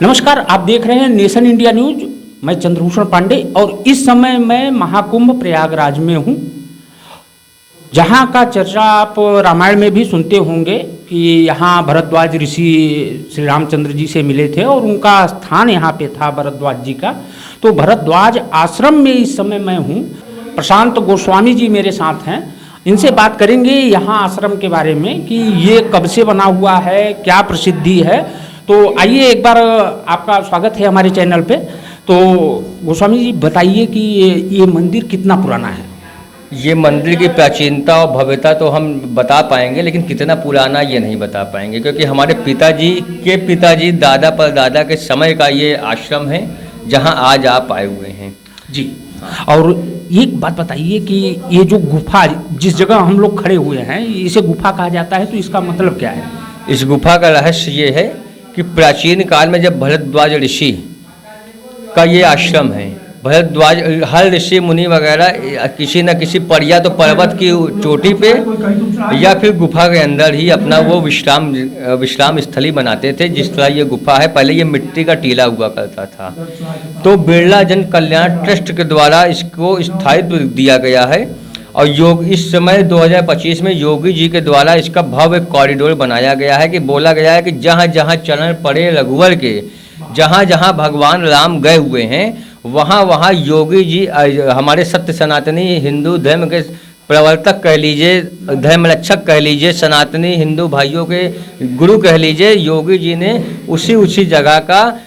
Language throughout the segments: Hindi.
नमस्कार, आप देख रहे हैं नेशन इंडिया न्यूज। मैं चंद्रभूषण पांडे और इस समय मैं महाकुंभ प्रयागराज में हूं, जहां का चर्चा आप रामायण में भी सुनते होंगे कि यहां भरद्वाज ऋषि श्री रामचंद्र जी से मिले थे और उनका स्थान यहां पे था भरद्वाज जी का। तो भरद्वाज आश्रम में इस समय मैं हूं। प्रशांत गोस्वामी जी मेरे साथ हैं, इनसे बात करेंगे यहाँ आश्रम के बारे में कि ये कब से बना हुआ है, क्या प्रसिद्धि है। तो आइए, एक बार आपका स्वागत है हमारे चैनल पे। तो गोस्वामी जी बताइए कि ये मंदिर कितना पुराना है। ये मंदिर की प्राचीनता और भव्यता तो हम बता पाएंगे, लेकिन कितना पुराना ये नहीं बता पाएंगे, क्योंकि हमारे पिताजी दादा परदादा के समय का ये आश्रम है जहाँ आज आप आए हुए हैं जी। और एक बात बताइए कि ये जो गुफा जिस जगह हम लोग खड़े हुए हैं, इसे गुफा कहा जाता है, तो इसका मतलब क्या है। इस गुफा का रहस्य ये है कि प्राचीन काल में जब भरद्वाज ऋषि का ये आश्रम है, भरद्वाज हर ऋषि मुनि वगैरह किसी न किसी पर या तो पर्वत की चोटी पे या फिर गुफा के अंदर ही अपना वो विश्राम स्थली बनाते थे। जिस तरह ये गुफा है, पहले ये मिट्टी का टीला हुआ करता था, तो बिरला जन कल्याण ट्रस्ट के द्वारा इसको स्थायित्व दिया गया है। और इस समय 2025 में योगी जी के द्वारा इसका भव्य कॉरिडोर बनाया गया है कि बोला गया है कि जहाँ जहाँ चरण पड़े रघुवर के, जहाँ जहाँ भगवान राम गए हुए हैं, वहाँ वहाँ योगी जी हमारे सत्य सनातनी हिंदू धर्म के प्रवर्तक कह लीजिए, धर्मरक्षक कह लीजिए, सनातनी हिंदू भाइयों के गुरु कह लीजिए, योगी जी ने उसी जगह का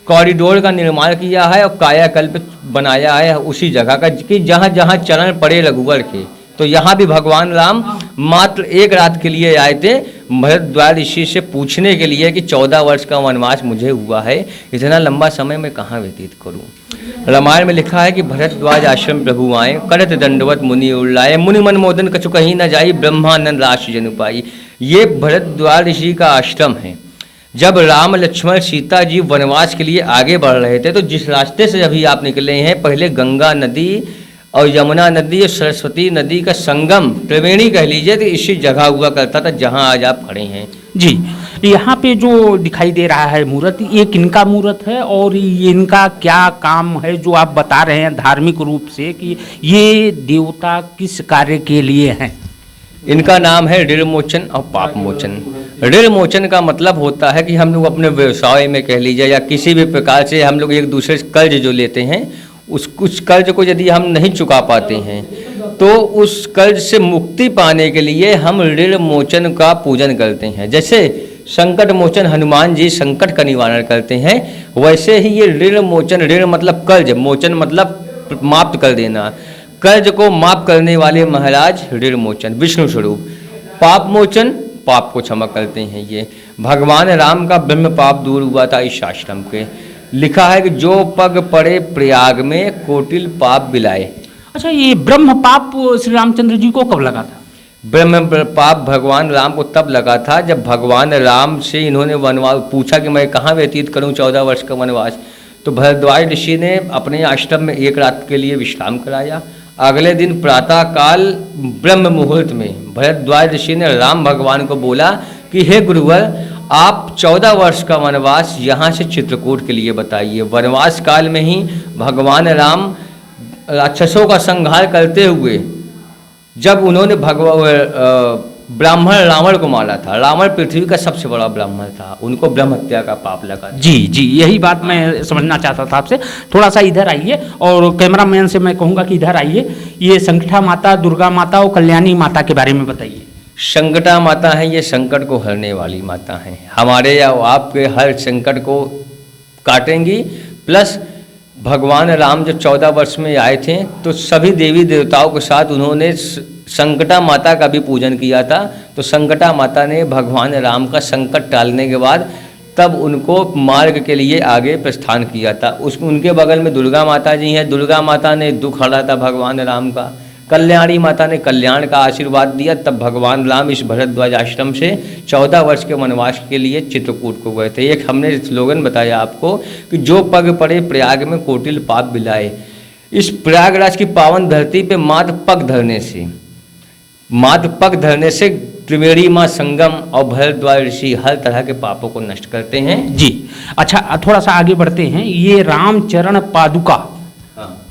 कॉरिडोर का निर्माण किया है और कायाकल्प बनाया है उसी जगह का कि जहाँ जहाँ चरण पड़े रघुवर के। तो यहाँ भी भगवान राम मात्र एक रात के लिए आए थे भरद्वाज ऋषि से पूछने के लिए कि 14 वर्ष का वनवास मुझे हुआ है, इतना लंबा समय मैं कहाँ व्यतीत करूँ। रामायण में लिखा है कि भरद्वाज आश्रम प्रभु आए, करत दंडवत मुनि उल्लाए, मुनि मन मोदन कछु कहीं न जाई, ब्रह्मानंद राशि जनु पाई। ये भरद्वाज ऋषि का आश्रम है। जब राम लक्ष्मण सीता जी वनवास के लिए आगे बढ़ रहे थे, तो जिस रास्ते से अभी आप निकले हैं, पहले गंगा नदी और यमुना नदी और सरस्वती नदी का संगम, त्रिवेणी कह लीजिए, तो इसी जगह हुआ करता था जहां आज आप खड़े हैं। जी, यहाँ पे जो दिखाई दे रहा है मूर्त, ये किनका मूर्त है और ये इनका क्या काम है जो आप बता रहे हैं धार्मिक रूप से कि ये देवता किस कार्य के लिए हैं। इनका नाम है ऋण मोचन और पाप मोचन। ऋण मोचन का मतलब होता है कि हम लोग अपने व्यवसाय में कह लीजिए या किसी भी प्रकार से हम लोग एक दूसरे से कर्ज जो लेते हैं, उस कर्ज को यदि हम नहीं चुका पाते हैं, तो उस कर्ज से मुक्ति पाने के लिए हम ऋण मोचन का पूजन करते हैं। जैसे संकट मोचन हनुमान जी संकट का निवारण करते हैं, वैसे ही ये ऋण मोचन, ऋण मतलब कर्ज, मोचन मतलब समाप्त कर देना, कर्ज को माफ करने वाले महाराज ऋण मोचन विष्णु स्वरूप। पाप मोचन, पाप को क्षमा करते हैं। ये भगवान राम का ब्रह्म पाप दूर हुआ था इस आश्रम के। लिखा है कि जो पग पड़े प्रयाग में कोटिल पाप बिलाए। अच्छा, ये ब्रह्म पाप श्री रामचंद्र जी को कब लगा था। ब्रह्म पाप भगवान राम को तब लगा था जब भगवान राम से इन्होंने वनवास पूछा कि मैं कहाँ व्यतीत करूँ 14 वर्ष का वनवास। तो भरद्वाज ऋषि ने अपने आश्रम में एक रात के लिए विश्राम कराया। अगले दिन प्रातः काल ब्रह्म मुहूर्त में भरद्वाज ऋषि ने राम भगवान को बोला कि हे गुरुवर, आप 14 वर्ष का वनवास यहाँ से चित्रकूट के लिए बताइए। वनवास काल में ही भगवान राम राक्षसों का संहार करते हुए जब उन्होंने ब्राह्मण रावण को मारा था, रावण पृथ्वी का सबसे बड़ा ब्राह्मण था, उनको ब्रह्म हत्या का पाप लगा। जी जी, यही बात मैं समझना चाहता था आपसे। थोड़ा सा इधर आइए और कैमरामैन से मैं कहूँगा कि इधर आइए। ये संकटा माता, दुर्गा माता और कल्याणी माता के बारे में बताइए। संकटा माता है, ये संकट को हरने वाली माता हैं। हमारे या आपके हर संकट को काटेंगी। प्लस भगवान राम जब 14 वर्ष में आए थे, तो सभी देवी देवताओं के साथ उन्होंने संकटा माता का भी पूजन किया था। तो संकटा माता ने भगवान राम का संकट टालने के बाद तब उनको मार्ग के लिए आगे प्रस्थान किया था। उनके बगल में दुर्गा माता जी हैं। दुर्गा माता ने दुख हरा था भगवान राम का। कल्याणी माता ने कल्याण का आशीर्वाद दिया। तब भगवान राम इस भरद्वाज आश्रम से 14 वर्ष के वनवास के लिए चित्रकूट को गए थे। एक हमने स्लोगन बताया आपको कि जो पग पड़े प्रयाग में कोटिल पाप बिलाए। इस प्रयागराज की पावन धरती पे मात्र पग धरने से त्रिवेणी माँ संगम और भरद्वाज ऋषि हर तरह के पापों को नष्ट करते हैं। जी। अच्छा, थोड़ा सा आगे बढ़ते हैं। ये रामचरण पादुका,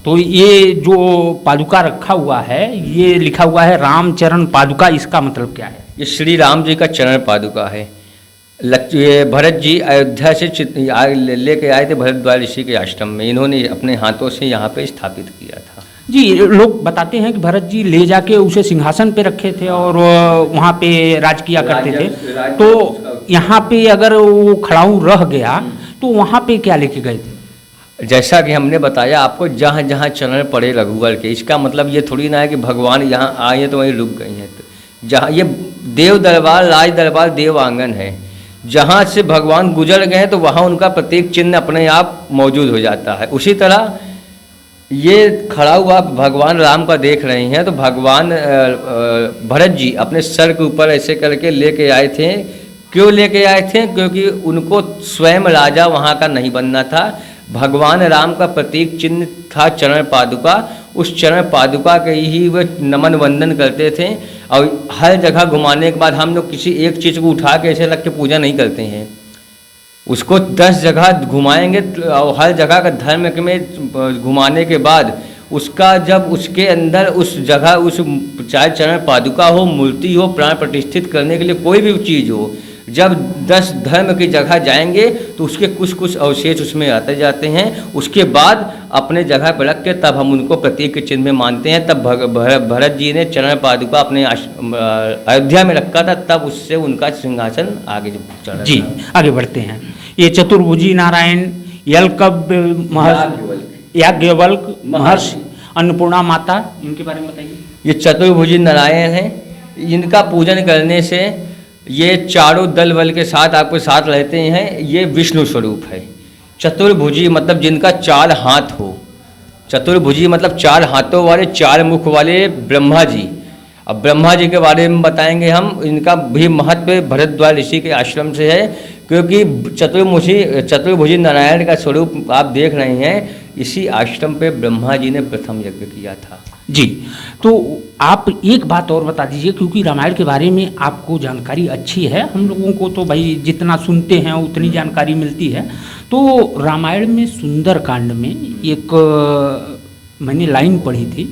तो ये जो पादुका रखा हुआ है, ये लिखा हुआ है रामचरण पादुका, इसका मतलब क्या है? ये श्री राम जी का चरण पादुका है। ये भरत जी अयोध्या से लेके आए थे भरद्वाज ऋषि के आश्रम में, इन्होंने अपने हाथों से यहाँ पे स्थापित किया था। जी, लोग बताते हैं कि भरत जी ले जाके उसे सिंहासन पे रखे थे और वहाँ पे राज किया करते थे। तो यहाँ पे अगर वो खड़ाऊ रह गया तो वहाँ पे क्या लेके गए थे? जैसा कि हमने बताया आपको, जहाँ जहाँ चरण पड़े रघुवर के, इसका मतलब ये थोड़ी ना है कि भगवान यहाँ आए हैं तो वहीं रुक गई हैं। तो जहाँ ये देव दरबार, राज दरबार, देव आंगन है, जहाँ से भगवान गुजर गए तो वहाँ उनका प्रतीक चिन्ह अपने आप मौजूद हो जाता है। उसी तरह ये खड़ा हुआ भगवान राम का देख रहे हैं, तो भगवान भरत जी अपने सर के ऊपर ऐसे करके लेके आए थे। क्यों लेके आए थे? क्योंकि उनको स्वयं राजा वहाँ का नहीं बनना था। भगवान राम का प्रतीक चिन्ह था चरण पादुका, उस चरण पादुका के ही वे नमन वंदन करते थे। और हर जगह घुमाने के बाद हम लोग किसी एक चीज़ को उठा के ऐसे रख के पूजा नहीं करते हैं, उसको 10 जगह घुमाएंगे और हर जगह का धर्म में घुमाने के बाद उसका जब उसके अंदर उस जगह, उस चाहे चरण पादुका हो, मूर्ति हो, प्राण प्रतिष्ठित करने के लिए कोई भी चीज़ हो, जब 10 धर्म की जगह जाएंगे तो उसके कुछ कुछ अवशेष उसमें आते जाते हैं। उसके बाद अपने जगह पर रख के तब हम उनको प्रतीक के चिन्ह में मानते हैं। तब भरत जी ने चरण पादुका अपने अयोध्या में रखा था, तब उससे उनका सिंहासन आगे चढ़ा। जी, आगे बढ़ते हैं। ये चतुर्भुजी नारायण, याज्ञवल्क महर्षि, अन्नपूर्णा माता, इनके बारे में बताइए। ये चतुर्भुजी नारायण हैं, इनका पूजन करने से ये चारों दल बल के साथ आपके साथ रहते हैं। ये विष्णु स्वरूप है। चतुर्भुजी मतलब जिनका 4 हाथ हो, चतुर्भुजी मतलब 4 हाथों वाले, 4 मुख वाले ब्रह्मा जी। अब ब्रह्मा जी के बारे में बताएंगे हम। इनका भी महत्व भरद्वाज ऋषि के आश्रम से है, क्योंकि चतुर्भुजी नारायण का स्वरूप आप देख रहे हैं, इसी आश्रम पे ब्रह्मा जी ने प्रथम यज्ञ किया था। जी, तो आप एक बात और बता दीजिए, क्योंकि रामायण के बारे में आपको जानकारी अच्छी है, हम लोगों को तो भाई जितना सुनते हैं उतनी जानकारी मिलती है। तो रामायण में सुंदरकांड में एक मैंने लाइन पढ़ी थी,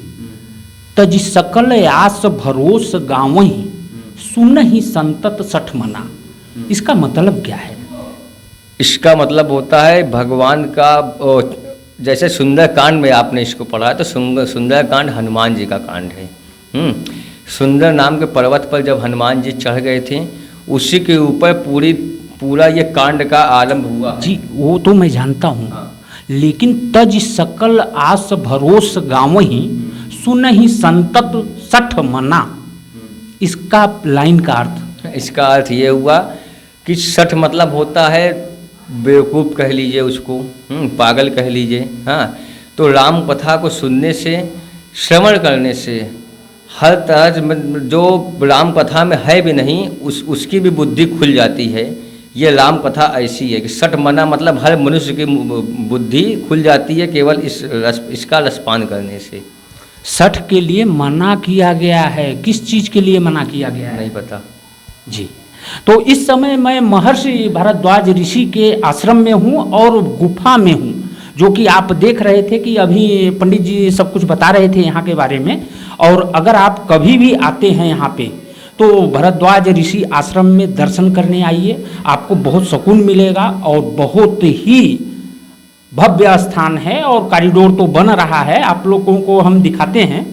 तज सकल आस भरोस गाँवहि सुनहि संतत सठ मना। इसका मतलब क्या है? इसका मतलब होता है भगवान का, जैसे सुंदरकांड में आपने इसको पढ़ा, तो सुंदरकांड हनुमान जी का कांड है। सुंदर नाम के पर्वत पर जब हनुमान जी चढ़ गए थे, उसी के ऊपर पूरा ये कांड का आरंभ हुआ। जी, वो तो मैं जानता हूँ। हाँ। लेकिन तज सकल आस भरोस गाँवहि सुनहि संतत सठ मना, इसका लाइन का अर्थ? इसका अर्थ ये हुआ कि सठ मतलब होता है बेवकूफ़ कह लीजिए उसको, पागल कह लीजिए। हाँ, तो राम कथा को सुनने से, श्रवण करने से, हर तरह जो राम कथा में है भी नहीं उसकी भी बुद्धि खुल जाती है। ये राम कथा ऐसी है कि सठ मना मतलब हर मनुष्य की बुद्धि खुल जाती है केवल इसका रसपान करने से। सठ के लिए मना किया गया है, किस चीज़ के लिए मना किया गया है? नहीं पता जी। तो इस समय मैं महर्षि भरद्वाज ऋषि के आश्रम में हूँ और गुफा में हूँ, जो कि आप देख रहे थे कि अभी पंडित जी सब कुछ बता रहे थे यहाँ के बारे में। और अगर आप कभी भी आते हैं यहाँ पे तो भरद्वाज ऋषि आश्रम में दर्शन करने आइए, आपको बहुत सुकून मिलेगा और बहुत ही भव्य स्थान है और कॉरिडोर तो बन रहा है, आप लोगों को हम दिखाते हैं।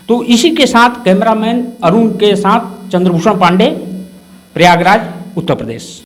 तो इसी के साथ कैमरामैन अरुण के साथ चंद्रभूषण पांडे, प्रयागराज, उत्तर प्रदेश।